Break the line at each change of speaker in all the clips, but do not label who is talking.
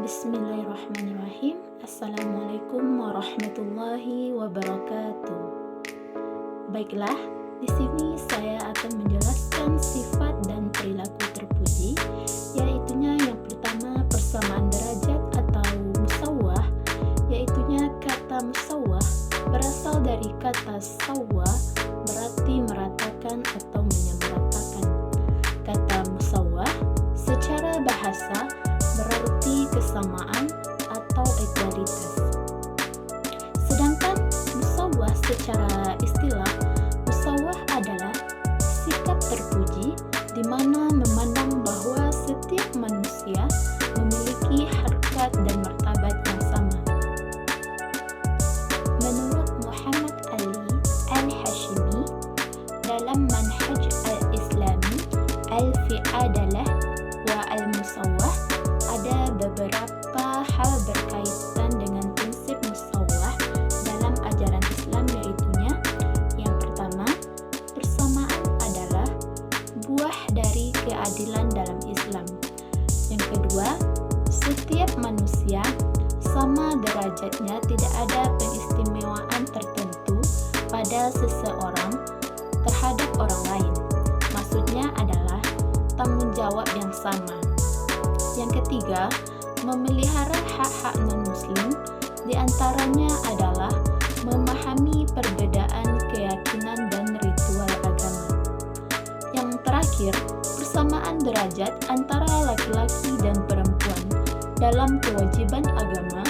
Bismillahirrahmanirrahim. Assalamualaikum warahmatullahi wabarakatuh. Baiklah, di sini saya akan menjelaskan sifat dan perilaku terpuji, yaitunya yang pertama persamaan derajat atau musawwah, yaitunya kata musawwah berasal dari kata sawwa, berarti meratakan atau menyamaratakan. Kata musawwah secara bahasa berarti kesamaan atau ekualitas. Sedangkan musawwah secara istilah, musawwah adalah sikap terpuji di mana memandang bahwa setiap manusia memiliki harkat dan martabat yang sama. Menurut Muhammad Ali Al-Hashimi dalam Manhaj Al-Islami Al-Fi'adalah wa Al-Musawwah, ada beberapa hal berkaitan dengan prinsip musawwah dalam ajaran Islam, yaitunya yang pertama, persamaan adalah buah dari keadilan dalam Islam. Yang kedua, setiap manusia sama derajatnya, tidak ada pengistimewaan tertentu pada seseorang terhadap orang lain. Maksudnya adalah tanggung jawab yang sama. Yang ketiga, memelihara hak-hak non-muslim, diantaranya adalah memahami perbedaan keyakinan dan ritual agama. Yang terakhir, persamaan derajat antara laki-laki dan perempuan dalam kewajiban agama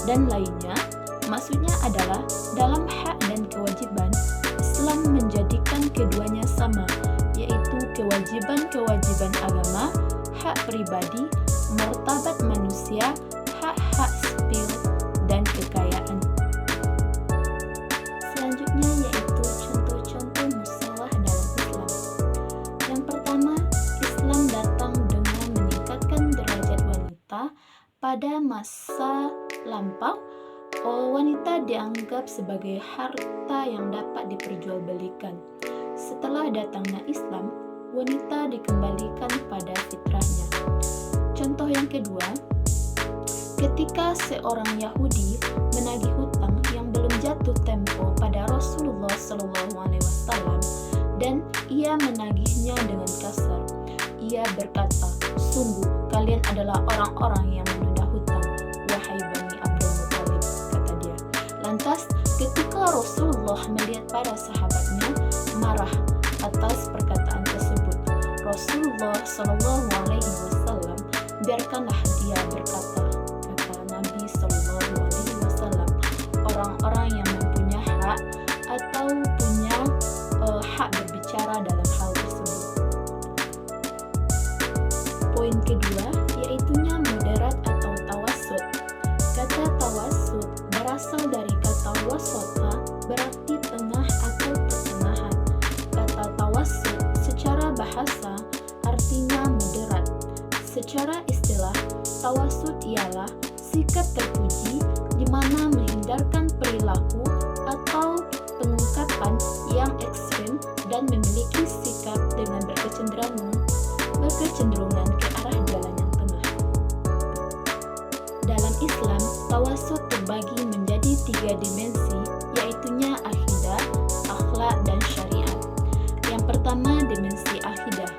dan lainnya. Maksudnya adalah dalam hak dan kewajiban, Islam menjadikan keduanya sama, yaitu kewajiban-kewajiban agama, hak pribadi, martabat manusia, hak-hak sipil, dan kekayaan. Selanjutnya yaitu contoh-contoh musawwah dalam Islam. Yang pertama, Islam datang dengan meningkatkan derajat wanita. Pada masa lampau, wanita dianggap sebagai harta yang dapat diperjualbelikan. Setelah datangnya Islam, wanita dikembalikan pada fitrahnya. Contoh yang kedua, ketika seorang Yahudi menagih hutang yang belum jatuh tempo pada Rasulullah SAW dan ia menagihnya dengan kasar, ia berkata, "Sungguh kalian adalah orang-orang yang menunda hutang, wahai Bani Abdul Muthalib," kata dia. Lantas ketika Rasulullah melihat para sahabatnya marah atas perkataan tersebut, Rasulullah SAW, "Biarkanlah dia berkata," kata Nabi SAW, "orang-orang yang mempunyai hak atau punya hak berbicara dalam hal tersebut." Poin kedua, yaitunya moderat atau tawassut. Kata tawassut berasal dari kata wasata, berarti tengah atau pertengahan. Kata tawassut secara bahasa artinya moderat. Secara istilah, tawassut ialah sikap terpuji di mana menghindarkan perilaku atau pengungkapan yang ekstrem dan memiliki sikap dengan berkecenderungan ke arah jalan yang tengah. Dalam Islam, tawassut terbagi menjadi 3 dimensi, yaitunya akidah, akhlak, dan syariat. Yang pertama, dimensi akidah.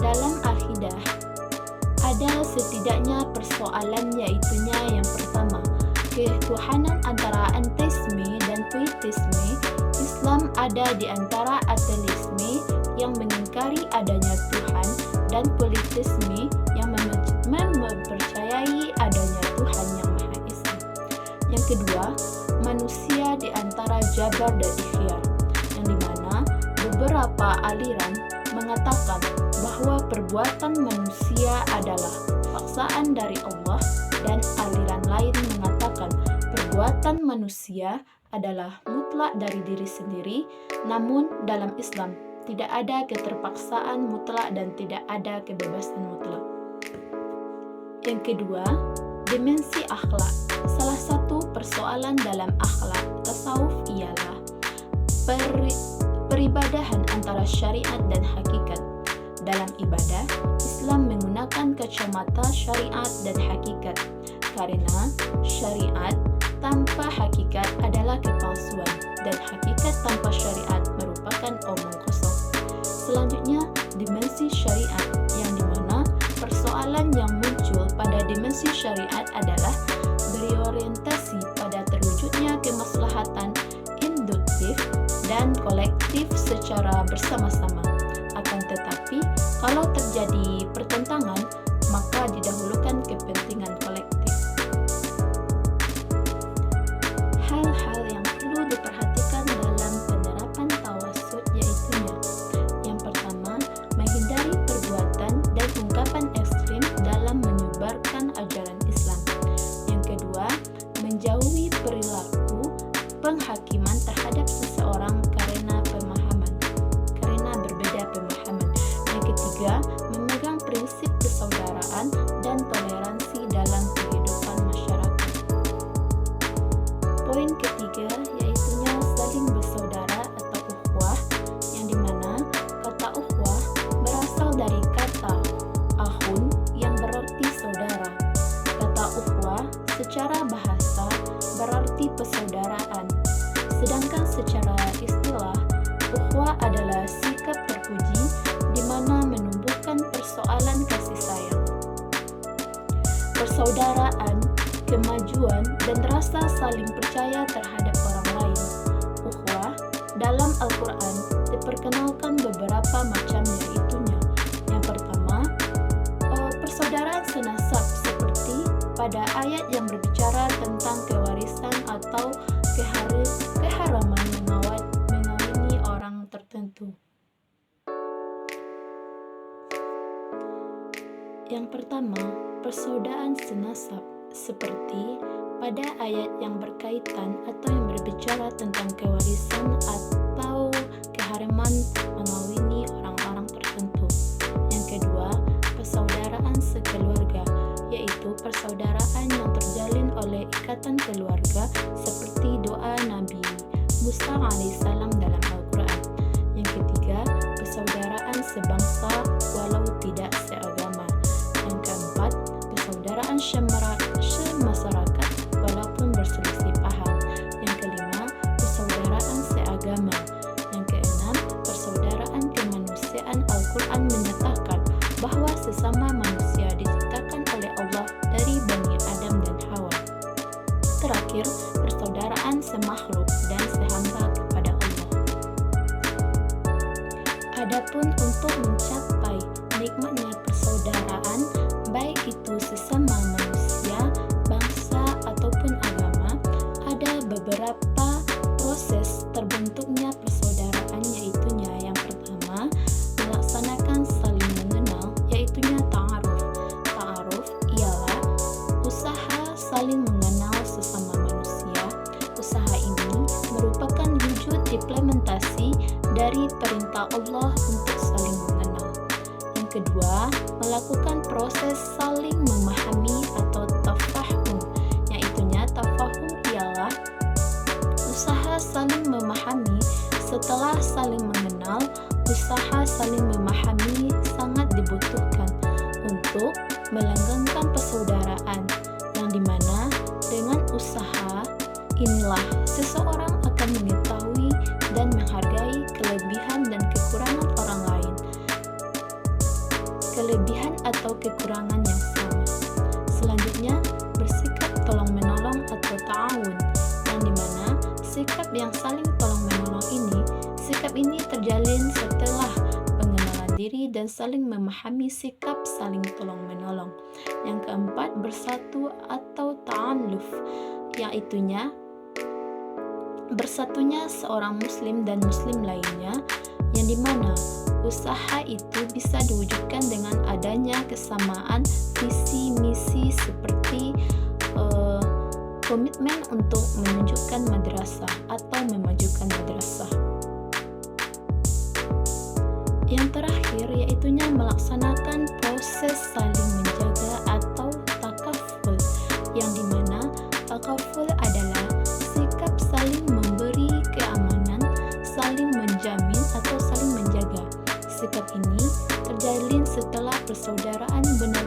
Dalam akidah, ada setidaknya persoalan, yaitunya yang pertama, ketuhanan antara anteisme dan teisme. Islam ada di antara ateisme yang mengingkari adanya Tuhan dan politisme yang mempercayai adanya Tuhan yang Maha Esa. Yang kedua, manusia di antara jabar dan ikhtiar, yang dimana beberapa aliran mengatakan bahwa perbuatan manusia adalah paksaan dari Allah, dan aliran lain mengatakan perbuatan manusia adalah mutlak dari diri sendiri. Namun dalam Islam tidak ada keterpaksaan mutlak dan tidak ada kebebasan mutlak. Yang kedua, dimensi akhlak. Salah satu persoalan dalam akhlak tasawuf ialah peribadahan antara syariat dan hakikat. Dalam ibadah, Islam menggunakan menggunakan kacamata syariat dan hakikat, karena syariat tanpa hakikat adalah kepalsuan dan hakikat tanpa syariat merupakan omong kosong. Selanjutnya, dimensi syariat, yang dimana persoalan yang muncul pada dimensi syariat adalah berorientasi pada terwujudnya kemaslahatan induktif dan kolektif secara bersama-sama. Akan tetapi, kalau terjadi pertentangan, maka didahulukan kepentingan kolektif. Hal-hal yang perlu diperhatikan dalam penerapan tawassut yaitunya: yang pertama, menghindari perbuatan dan ungkapan ekstrim dalam menyebarkan ajaran Islam. Yang kedua, menjauhi perilaku penghakiman terhadap seseorang karena berbeda pemahaman. Yang ketiga, memegang prinsip persaudaraan dan toleransi dalam kehidupan masyarakat. Poin ketiga yaitunya saling bersaudara atau ukhuwah, yang dimana kata ukhuwah berasal dari kata ahun yang berarti saudara. Kata ukhuwah secara bahasa berarti persaudaraan, sedangkan secara istilah ukhuwah adalah sikap terpuji di mana menumbuhkan persoalan kasih sayang, persaudaraan, kemajuan, dan rasa saling percaya terhadap orang lain. Ukhuwah dalam Al-Quran diperkenalkan beberapa macam yaitunya. Yang pertama, persaudaraan senasab seperti pada ayat yang berbicara tentang kewarisan atau keharaman mengawini orang tertentu. Yang pertama, persaudaraan senasab seperti pada ayat yang berkaitan atau yang berbicara tentang kewarisan atau keharaman mengawini orang-orang tertentu. Yang kedua, persaudaraan sekeluarga, yaitu persaudaraan yang terjalin oleh ikatan keluarga seperti doa Nabi Musa alaihissalam dalam Al-Quran. Yang ketiga, persaudaraan sebangsa walau tidak seagama. Yang keempat, persaudaraan semasyarakat walaupun berselisih paham. Yang kelima, persaudaraan seagama. Yang keenam, persaudaraan kemanusiaan. Al-Quran menyatakan bahwa sesama manusia diciptakan oleh Allah dari Bani Adam dan Hawa. Terakhir, persaudaraan semakhluk dan sehamba kepada Allah. Adapun untuk mencapai nikmatnya persaudaraan, baik itu sesama manusia, bangsa, ataupun agama, ada beberapa proses terbentuknya persaudaraan yaitunya. Yang pertama, melaksanakan saling mengenal yaitunya ta'aruf. Ta'aruf ialah usaha saling mengenal sesama manusia. Usaha ini merupakan wujud implementasi dari perintah Allah untuk saling mengenal. Yang kedua, melakukan proses saling memahami atau tafahum, yaitunya tafahum ialah usaha saling memahami. Setelah saling mengenal, usaha saling memahami sangat dibutuhkan untuk melanggengkan persaudaraan, yang dimana dengan usaha inilah seseorang akan mengetahui dan menghargai kelebihan dan kekurangan orang lain, kelebihan atau kekurangan yang sama. Selanjutnya, bersikap tolong-menolong atau ta'awun, yang dimana sikap yang saling tolong-menolong ini, sikap ini terjalin setelah pengenalan diri dan saling memahami sikap saling tolong-menolong. Yang keempat, bersatu atau ta'aluf, yaitunya bersatunya seorang muslim dan muslim lainnya, yang dimana usaha itu bisa diwujudkan dengan adanya kesamaan visi misi seperti komitmen untuk menunjukkan madrasah atau memajukan madrasah. Yang terakhir yaitunya melaksanakan proses saling menjaga atau takaful, yang dimana takaful adalah sikap saling memberi keamanan, saling menjamin atau saling menjaga. Sikap ini terjalin setelah persaudaraan benar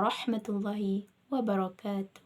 warahmatullahi wabarakatuh.